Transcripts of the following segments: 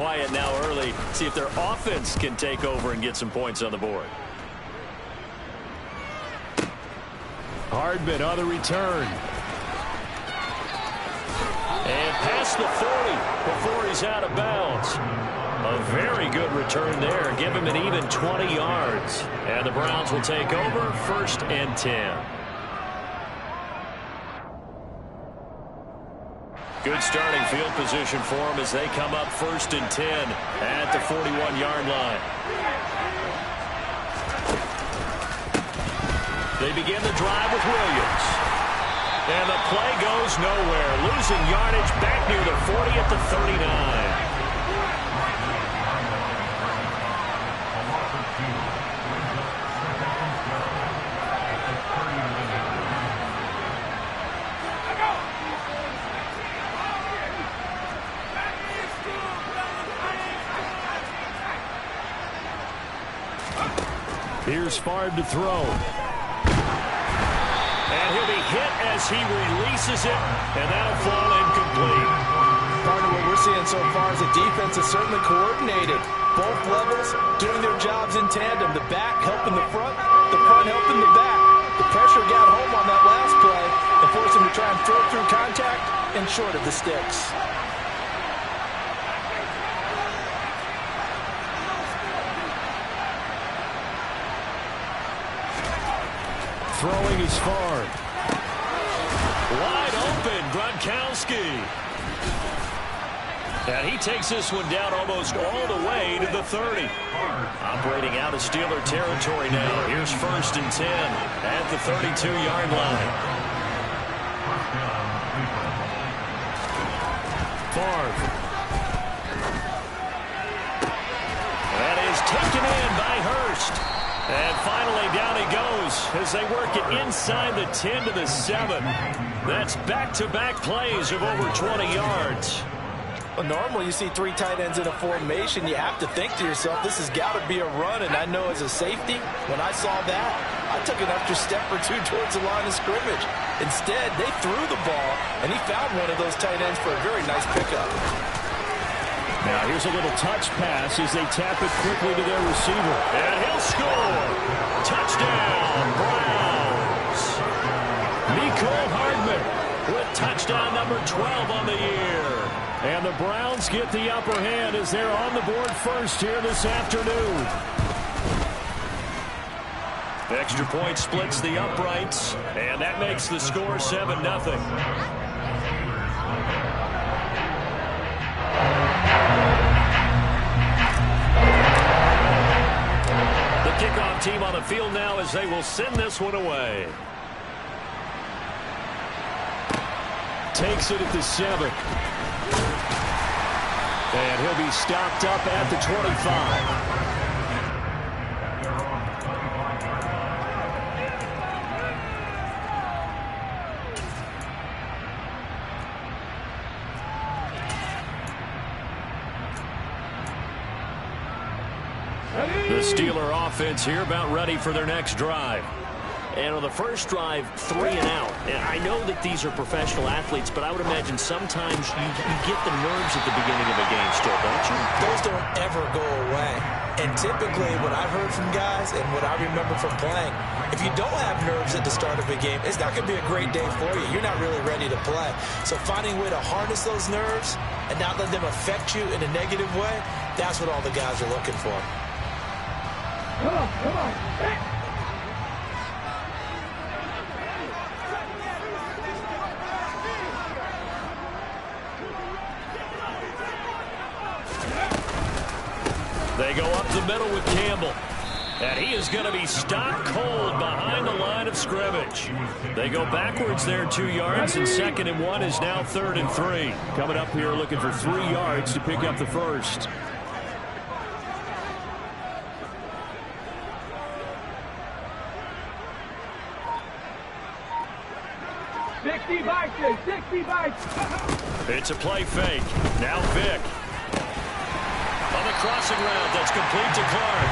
Quiet now early. See if their offense can take over and get some points on the board. Hardman on the return. And past the 40 before he's out of bounds. A very good return there. Give him an even 20 yards. And the Browns will take over 1st and 10. Good starting field position for them as they come up 1st and 10 at the 41-yard line. They begin the drive with Williams. And the play goes nowhere. Losing yardage back near the 40 at the 39. Here's Favre to throw. And he'll be hit as he releases it, and that'll fall incomplete. Part of what we're seeing so far is the defense is certainly coordinated. Both levels doing their jobs in tandem. The back helping the front helping the back. The pressure got home on that last play and forced him to try and throw through contact and short of the sticks. Throwing is Favre. Wide open, Gronkowski. And he takes this one down almost all the way to the 30. Operating out of Steeler territory now. Here's 1st and 10 at the 32-yard line. Favre. That is taken in by Hurst. And finally down he goes as they work it inside the 10 to the 7. That's back-to-back plays of over 20 yards. Well, normally you see 3 tight ends in a formation. You have to think to yourself, this has got to be a run. And I know as a safety, when I saw that, I took an extra step or 2 towards the line of scrimmage. Instead, they threw the ball, and he found one of those tight ends for a very nice pickup. Now here's a little touch pass as they tap it quickly to their receiver. And he'll score. Touchdown, Browns. Mecole Hardman With touchdown number 12 on the year. And the Browns get the upper hand as they're on the board first here this afternoon. Extra point splits the uprights, and that makes the score 7-0. The kickoff team on the field now as they will send this one away. Takes it at the 7. And he'll be stopped up at the 25. The Steeler offense here about ready for their next drive. And on the first drive, 3 and out. And I know that these are professional athletes, but I would imagine sometimes you get the nerves at the beginning of a game still, don't you? Those don't ever go away. And typically what I've heard from guys and what I remember from playing, if you don't have nerves at the start of a game, it's not going to be a great day for you. You're not really ready to play. So finding a way to harness those nerves and not let them affect you in a negative way, that's what all the guys are looking for. Come on, come on. They go up the middle with Campbell. And he is going to be stopped cold behind the line of scrimmage. They go backwards there 2 yards, and 2nd and 1 is now 3rd and 3. Coming up here looking for 3 yards to pick up the first. It's a play fake. Now Vick. On the crossing route, that's complete to Clark.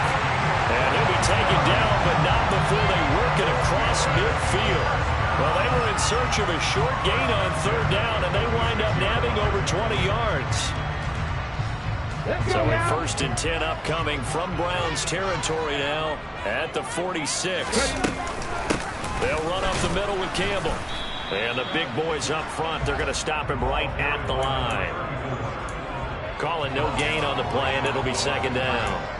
And he'll be taken down, but not before they work it across midfield. Well, they were in search of a short gain on 3rd down, and they wind up nabbing over 20 yards. So a 1st and 10 upcoming from Browns territory now at the 46. They'll run up the middle with Campbell. And the big boys up front, they're going to stop him right at the line. Calling no gain on the play, and it'll be 2nd down.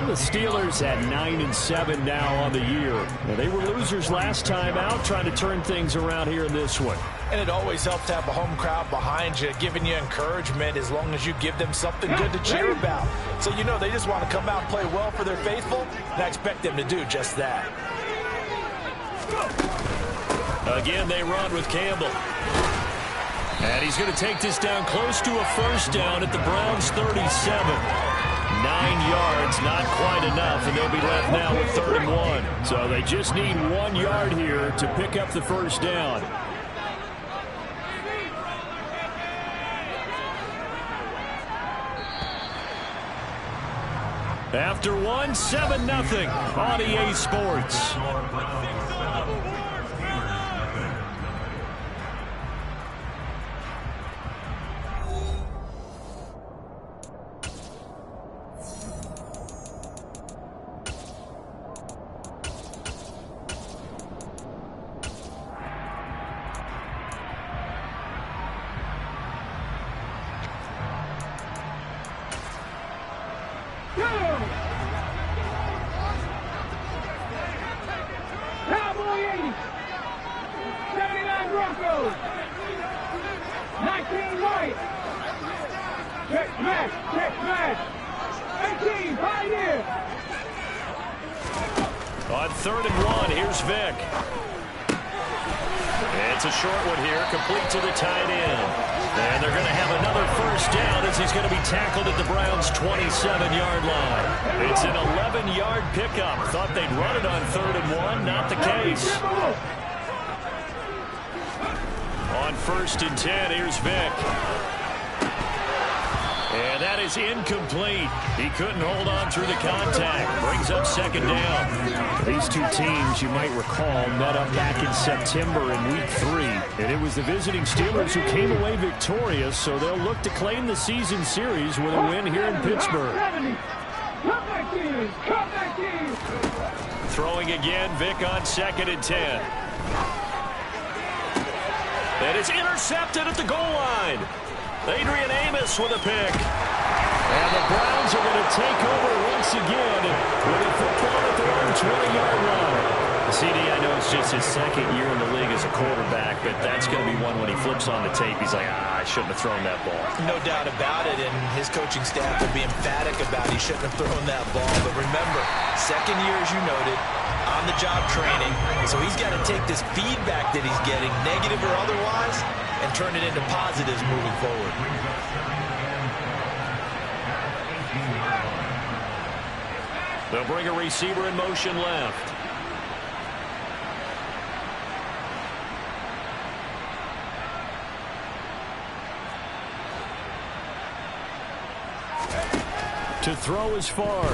The Steelers at 9-7 now on the year. Now, they were losers last time out, trying to turn things around here in this one. And it always helps to have a home crowd behind you, giving you encouragement as long as you give them something good to cheer about. So you know they just want to come out and play well for their faithful, and I expect them to do just that. Again, they run with Campbell. And he's going to take this down close to a 1st down at the Browns' 37. 9 yards, not quite enough, and they'll be left now with 3rd and 1. So they just need 1 yard here to pick up the 1st down. After 1, 7-0 on EA Sports. On 3rd and 1, here's Vick. It's a short one here, complete to the tight end. And they're going to have another 1st down as he's going to be tackled at the Browns' 27-yard line. It's an 11-yard pickup. Thought they'd run it on 3rd and 1, not the case. On 1st and 10, here's Vick. And that is incomplete. He couldn't hold on through the contact. Brings up 2nd down. These two teams, you might recall, met up back in September in Week 3. And it was the visiting Steelers who came away victorious, so they'll look to claim the season series with a win here in Pittsburgh. Throwing again, Vick on 2nd and 10. And it's intercepted at the goal line. Adrian Amos with a pick. And the Browns are going to take over once again with a football at their own 20-yard line. CD, I know it's just his 2nd year in the league as a quarterback, but that's going to be one when he flips on the tape. He's like, I shouldn't have thrown that ball. No doubt about it, and his coaching staff will be emphatic about he shouldn't have thrown that ball. But remember, 2nd year, as you noted, on-the-job training. So he's got to take this feedback that he's getting, negative or otherwise, and turn it into positives moving forward. They'll bring a receiver in motion left. To throw is far.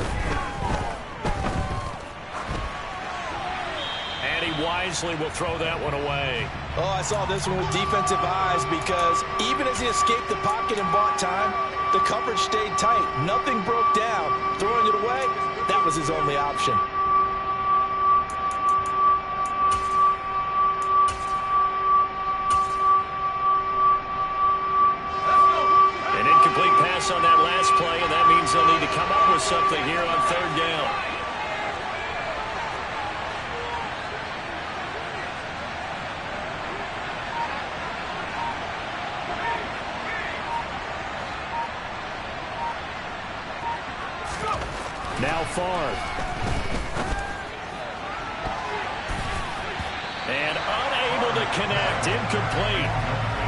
And he wisely will throw that one away. Oh, I saw this one with defensive eyes because even as he escaped the pocket and bought time, the coverage stayed tight. Nothing broke down. Throwing it away, that was his only option. An incomplete pass on that last play, and that means they'll need to come up with something here on 3rd down. Now far. And unable to connect, incomplete.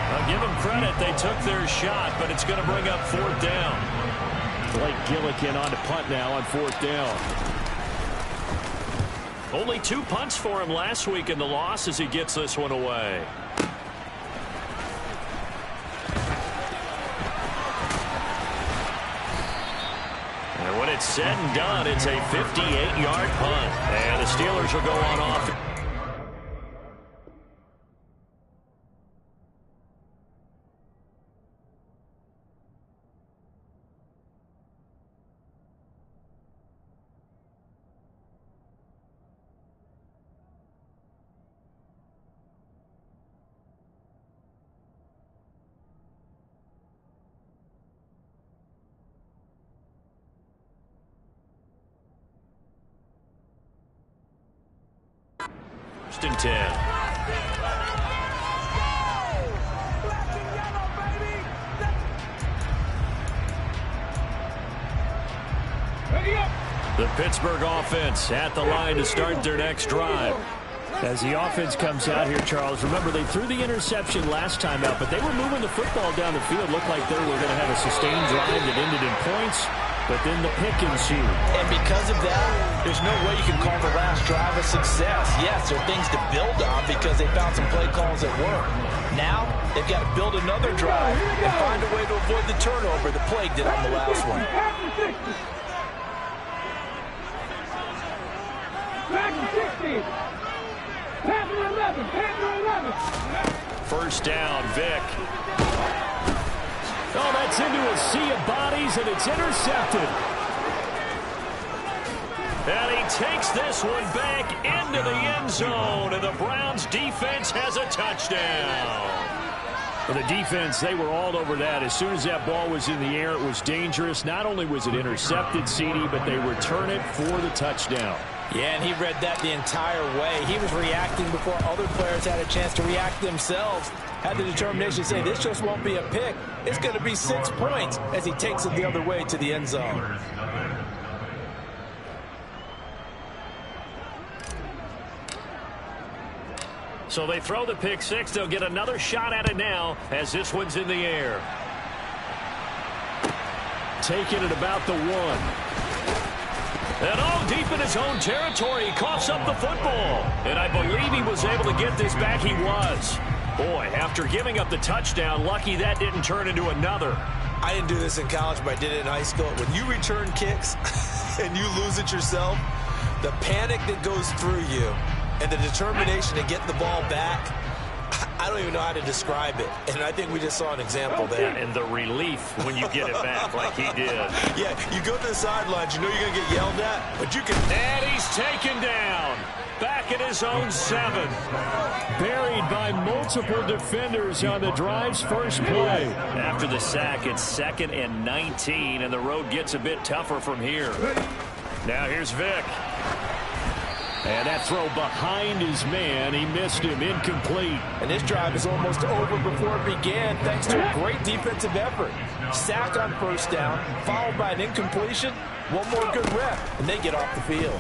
I'll give them credit, they took their shot, but it's going to bring up 4th down. Blake Gillikin on the punt now on 4th down. Only 2 punts for him last week in the loss as he gets this one away. And when it's said and done, it's a 58-yard punt. And the Steelers will go on offense. First and 10. The Pittsburgh offense at the line to start their next drive. As the offense comes out here, Charles, remember they threw the interception last time out, but they were moving the football down the field. Looked like they were going to have a sustained drive that ended in points, but then the pick ensued. And because of that, there's no way you can call the last drive a success. Yes, there are things to build on because they found some play calls that work. Now, they've got to build another drive and find a way to avoid the turnover that plagued it on the last one. First down, Vick. Oh, that's into a sea of bodies, and it's intercepted. And he takes this one back into the end zone, and the Browns defense has a touchdown. For the defense, they were all over that. As soon as that ball was in the air, it was dangerous. Not only was it intercepted, CD, but they return it for the touchdown. Yeah, and he read that the entire way. He was reacting before other players had a chance to react themselves. Had the determination to say, this just won't be a pick. It's going to be 6 points as he takes it the other way to the end zone. So they throw the pick six. They'll get another shot at it now as this one's in the air. Taking it about the 1. And deep in his own territory, he coughs up the football. And I believe he was able to get this back. He was. Boy, after giving up the touchdown, lucky that didn't turn into another. I didn't do this in college, but I did it in high school. When you return kicks and you lose it yourself, the panic that goes through you and the determination to get the ball back, I don't even know how to describe it. And I think we just saw an example there. And the relief when you get it back like he did. Yeah, you go to the sidelines, you know you're going to get yelled at, but you can... And he's taken down. Back at his own 7. Buried by multiple defenders on the drive's first play. After the sack, it's 2nd and 19, and the road gets a bit tougher from here. Now here's Vick. And that throw behind his man, he missed him, incomplete. And this drive is almost over before it began thanks to a great defensive effort. Sack on first down, followed by an incompletion, one more good rep, and they get off the field.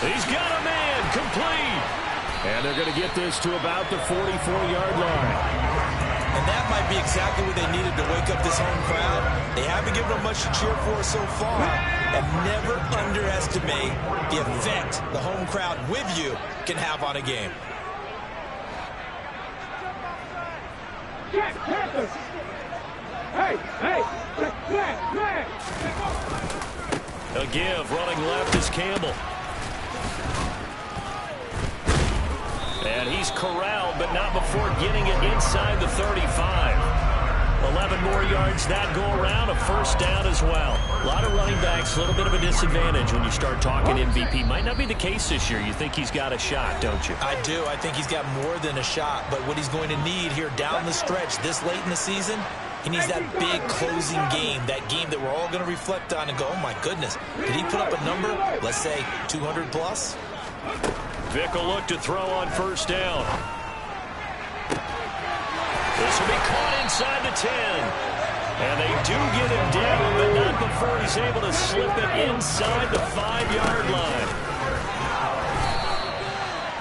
He's got a man, complete. And they're going to get this to about the 44-yard line. And that might be exactly what they needed to wake up this home crowd. They haven't given them much to cheer for so far. And never underestimate the effect the home crowd with you can have on a game. A give, running left is Campbell. And he's corralled, but not before getting it inside the 35. 11 more yards that go around, a first down as well. A lot of running backs, a little bit of a disadvantage when you start talking MVP. Might not be the case this year. You think he's got a shot, don't you? I do. I think he's got more than a shot. But what he's going to need here down the stretch this late in the season, he needs that big closing game, that game that we're all going to reflect on and go, oh, my goodness, did he put up a number, let's say 200 plus? Vick will look to throw on first down. This will be caught inside the 10. And they do get him down, but not before he's able to slip it inside the 5-yard line.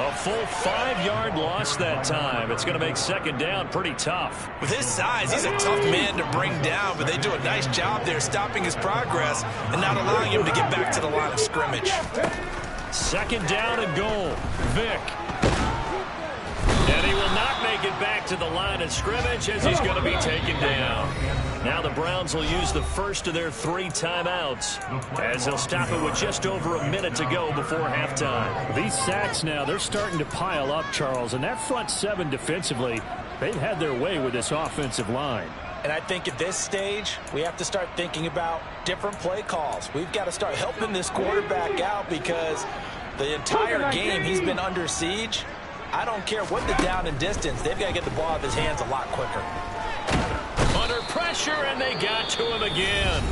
A full 5-yard loss that time. It's going to make second down pretty tough. With his size, he's a tough man to bring down, but they do a nice job there stopping his progress and not allowing him to get back to the line of scrimmage. Second down and goal. Vick. And he will not make it back to the line of scrimmage as he's going to be taken down. Now the Browns will use the first of their 3 timeouts as they'll stop it with just over a minute to go before halftime. These sacks now, they're starting to pile up, Charles, and that front 7 defensively, they've had their way with this offensive line. And I think at this stage, we have to start thinking about different play calls. We've got to start helping this quarterback out because the entire game he's been under siege. I don't care what the down and distance. They've got to get the ball out of his hands a lot quicker. Under pressure, and they got to him again.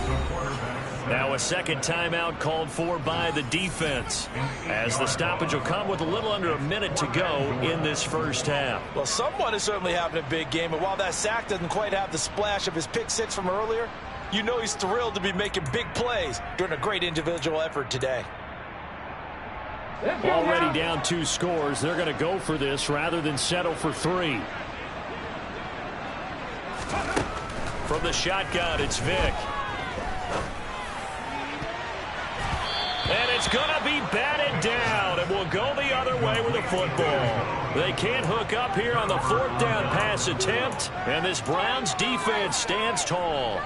Now a second timeout called for by the defense, as the stoppage will come with a little under a minute to go in this first half. Well, someone is certainly having a big game, and while that sack doesn't quite have the splash of his pick six from earlier, you know he's thrilled to be making big plays during a great individual effort today. Already down 2 scores. They're going to go for this rather than settle for 3. From the shotgun, it's Vick. And it's going to be batted down. It will go the other way with the football. They can't hook up here on the 4th down pass attempt, and this Browns defense stands tall.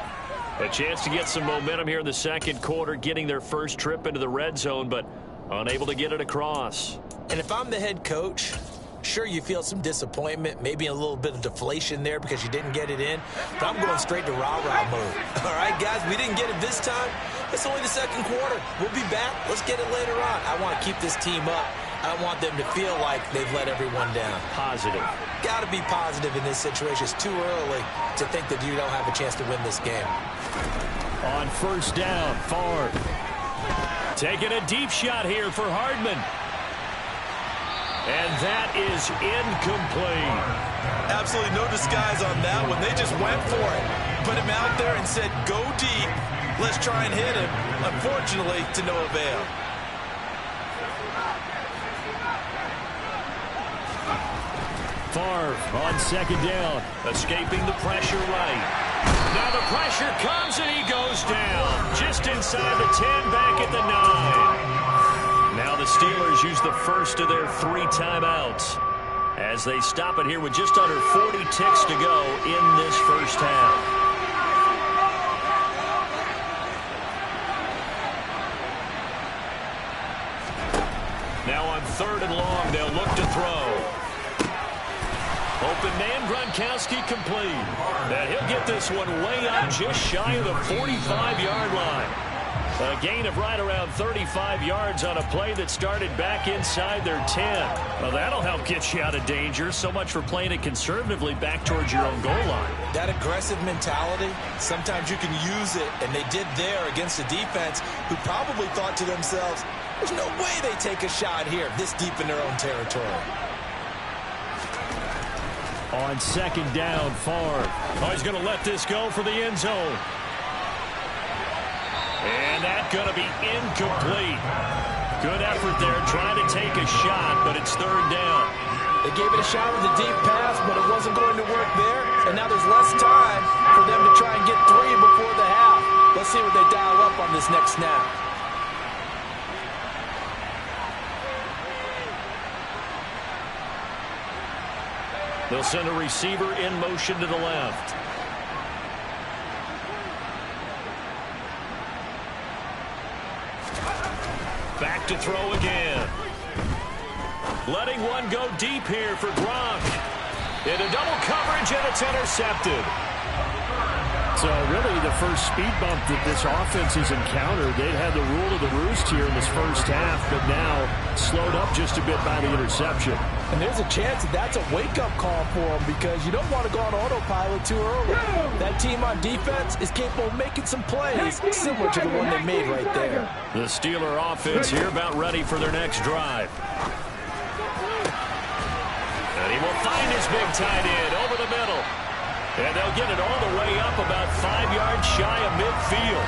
A chance to get some momentum here in the second quarter, getting their first trip into the red zone, but unable to get it across. And if I'm the head coach, sure, you feel some disappointment, maybe a little bit of deflation there because you didn't get it in, but I'm going straight to rah-rah mode. All right, guys, we didn't get it this time. It's only the second quarter. We'll be back. Let's get it later on. I want to keep this team up. I don't want them to feel like they've let everyone down. Positive. Got to be positive in this situation. It's too early to think that you don't have a chance to win this game. On first down, Favre. Taking a deep shot here for Hardman. And that is incomplete. Absolutely no disguise on that one. They just went for it. Put him out there and said, go deep. Let's try and hit him. Unfortunately, to no avail. Favre on second down. Escaping the pressure right. Now the pressure comes and he goes down. Just inside the 10, back at the 9. Now the Steelers use the first of their 3 timeouts as they stop it here with just under 40 ticks to go in this first half. Now on 3rd and long, they'll look to throw. Open man, Gronkowski complete. Now he'll get this one way up just shy of the 45-yard line. A gain of right around 35 yards on a play that started back inside their 10. Well, that'll help get you out of danger. So much for playing it conservatively back towards your own goal line. That aggressive mentality, sometimes you can use it, and they did there against a defense who probably thought to themselves, there's no way they take a shot here this deep in their own territory. On second down, Favre. Oh, he's going to let this go for the end zone. And that's going to be incomplete. Good effort there trying to take a shot, but it's 3rd down. They gave it a shot with a deep pass, but it wasn't going to work there. And now there's less time for them to try and get 3 before the half. Let's see what they dial up on this next snap. They'll send a receiver in motion to the left. Back to throw again. Letting one go deep here for Gronk. Into double coverage, and it's intercepted. So really the first speed bump that this offense has encountered. They'd had the rule of the roost here in this first half, but now slowed up just a bit by the interception. And there's a chance that that's a wake-up call for them because you don't want to go on autopilot too early. That team on defense is capable of making some plays similar to the one they made right there. The Steeler offense here about ready for their next drive. And he will find his big tight end over the middle. And they'll get it all the way up about 5 yards shy of midfield.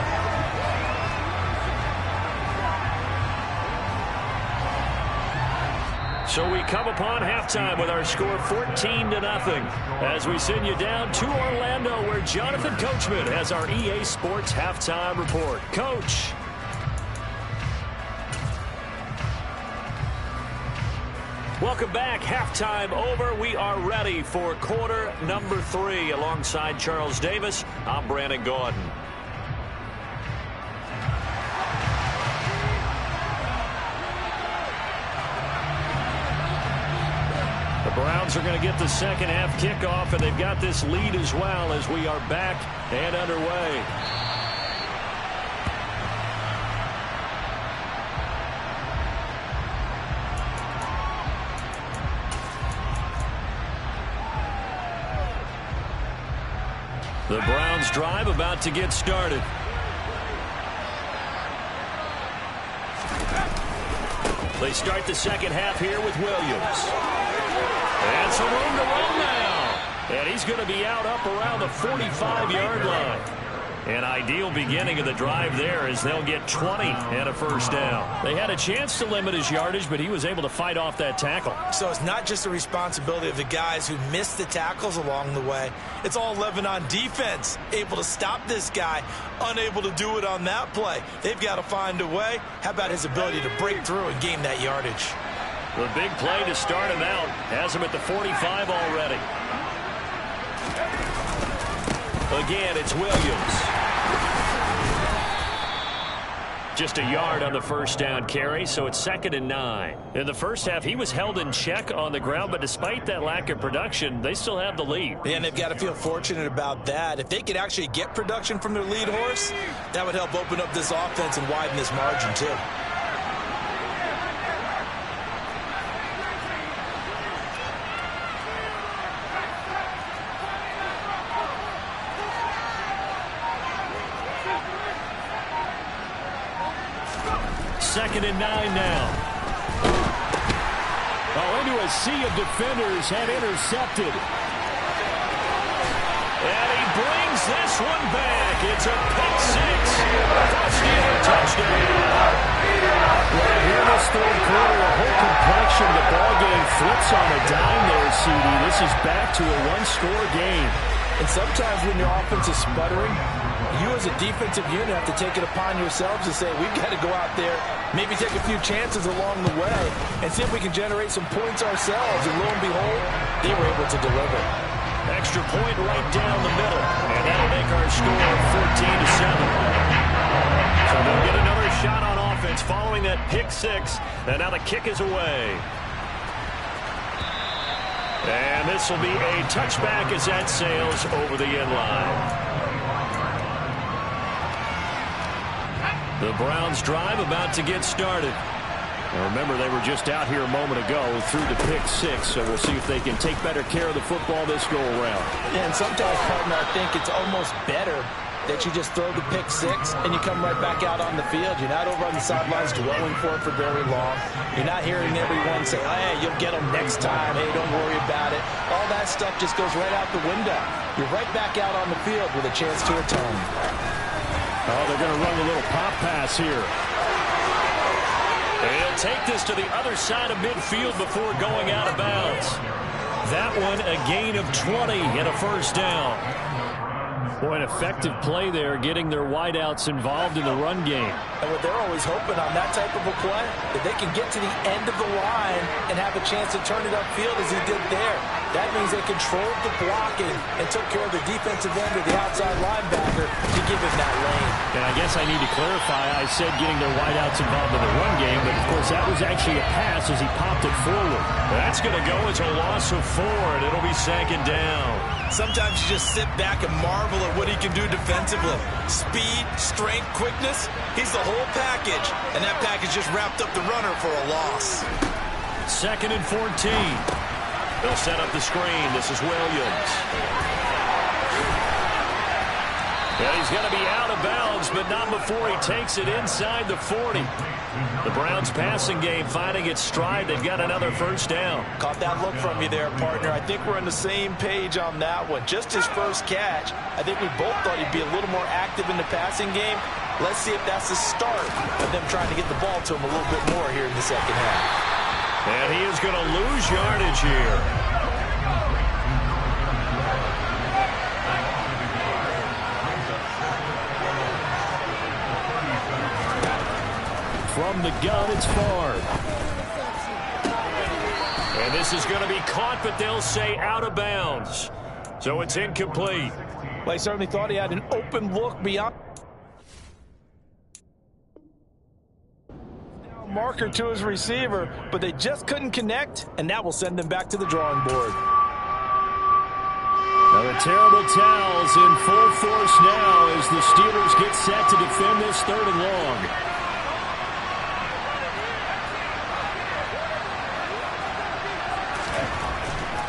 So we come upon halftime with our score 14-0 as we send you down to Orlando where Jonathan Coachman has our EA Sports halftime report. Coach. Welcome back. Halftime over. We are ready for quarter number 3. Alongside Charles Davis, I'm Brandon Gordon. The Browns are going to get the second half kickoff, and they've got this lead as well as we are back and underway. The Browns drive about to get started. They start the second half here with Williams. And some room to run now. And he's going to be out up around the 45-yard line. An ideal beginning of the drive there as they'll get 20 and a first down. They had a chance to limit his yardage, but he was able to fight off that tackle. So it's not just the responsibility of the guys who missed the tackles along the way. It's all 11 on defense, able to stop this guy, unable to do it on that play. They've got to find a way. How about his ability to break through and gain that yardage? The big play to start him out has him at the 45 already. Again, it's Williams. Just a yard on the first down carry, so it's 2nd and 9. In the first half, he was held in check on the ground, but despite that lack of production, they still have the lead. And they've got to feel fortunate about that. If they could actually get production from their lead horse, that would help open up this offense and widen this margin, too. Second and 9 now. Oh, into a sea of defenders and intercepted. And he brings this one back. It's a pick six. First down, touchdown. Well, here in this third quarter, the whole complexion of the ball game flips on a dime there, CD. This is back to a one-score game. And sometimes when your offense is sputtering, you as a defensive unit have to take it upon yourselves to say, we've got to go out there, maybe take a few chances along the way, and see if we can generate some points ourselves. And lo and behold, they were able to deliver. Extra point right down the middle. And that'll make our score 14-7. So they'll get another shot on offense following that pick six. And now the kick is away. And this will be a touchback as that sails over the end line. The Browns drive about to get started. Now remember, they were just out here a moment ago through the pick six, so we'll see if they can take better care of the football this go-around. And sometimes, partner, I think it's almost better that you just throw the pick six and you come right back out on the field. You're not over on the sidelines dwelling for it for very long. You're not hearing everyone say, hey, you'll get them next time. Hey, don't worry about it. All that stuff just goes right out the window. You're right back out on the field with a chance to atone. Oh, they're going to run a little pop pass here. They'll take this to the other side of midfield before going out of bounds. That one a gain of 20 and a first down. Boy, an effective play there, getting their wideouts involved in the run game. And what they're always hoping on that type of a play, that they can get to the end of the line and have a chance to turn it upfield as he did there. That means they controlled the blocking and took care of the defensive end of the outside linebacker to give him that lane. And I guess I need to clarify, I said getting their wideouts involved in the run game, but of course that was actually a pass as he popped it forward. That's going to go as a loss of 4, and it'll be 2nd down. Sometimes you just sit back and marvel at what he can do defensively. Speed, strength, quickness, he's the whole package. And that package just wrapped up the runner for a loss. 2nd and 14. They'll set up the screen. This is Williams. And he's going to be out of bounds, but not before he takes it inside the 40. The Browns passing game finding its stride. They've got another first down. Caught that look from you there, partner. I think we're on the same page on that one. Just his first catch. I think we both thought he'd be a little more active in the passing game. Let's see if that's the start of them trying to get the ball to him a little bit more here in the second half. And he is going to lose yardage here. From the gun, it's Favre. And this is going to be caught, but they'll say out of bounds. So it's incomplete. Well, he certainly thought he had an open look beyond marker to his receiver, but they just couldn't connect, and that will send them back to the drawing board. Now the terrible towels in full force now as the Steelers get set to defend this 3rd and long.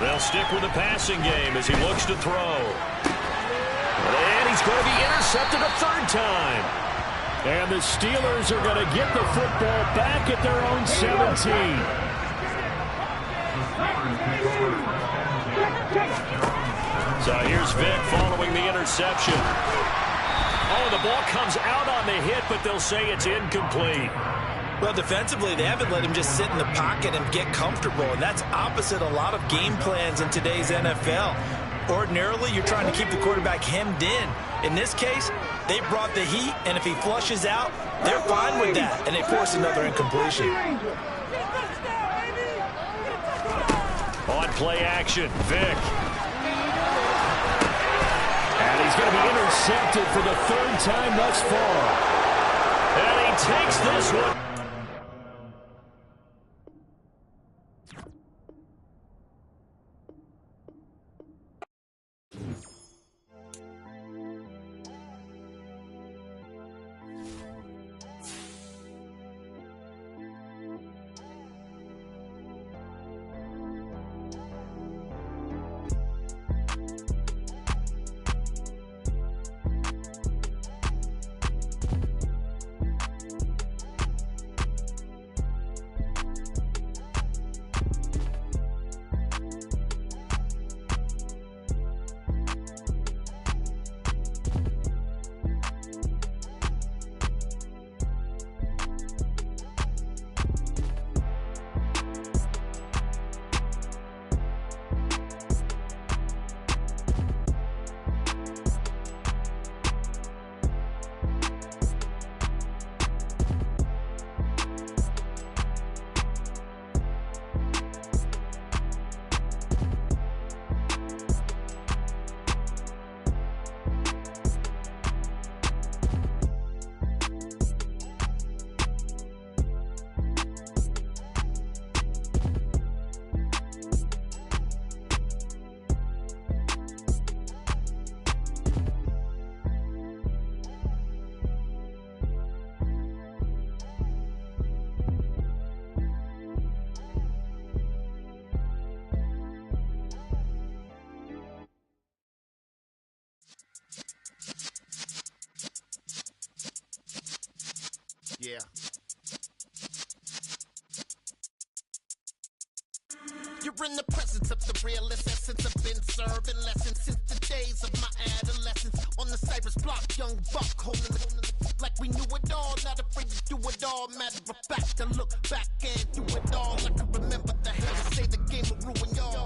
They'll stick with the passing game as he looks to throw. And he's going to be intercepted a 3rd time. And the Steelers are going to get the football back at their own 17. So here's Vick following the interception. Oh, the ball comes out on the hit, but they'll say it's incomplete. Well, defensively, they haven't let him just sit in the pocket and get comfortable, and that's opposite a lot of game plans in today's NFL. Ordinarily, you're trying to keep the quarterback hemmed in. In this case, they brought the heat, and if he flushes out, they're fine with that, and they force another incompletion. On play action, Vick. And he's going to be intercepted for the third time thus far. And he takes this one. Yeah. You're in the presence of the realest essence. I've been serving lessons since the days of my adolescence. On the Cypress block, young buck holding the like we knew it all. Not afraid to do it all. Matter of fact, to look back and do it all. I can remember the haters say the game will ruin y'all.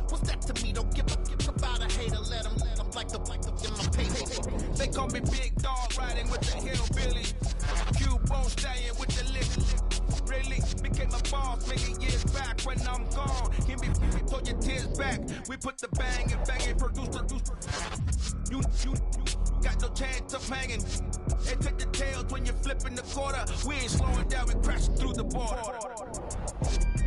What's that to me? Don't give about a hater. Let them like the in my paper. They call me Big Dog, riding with the hillbilly. Q-Bone staying with the lift. Really became a boss many years back when I'm gone. Give me throw your tears back. We put the bang and produce. You got no chance of hanging. They take the tails when you're flipping the quarter. We ain't slowing down, we crashing through the border.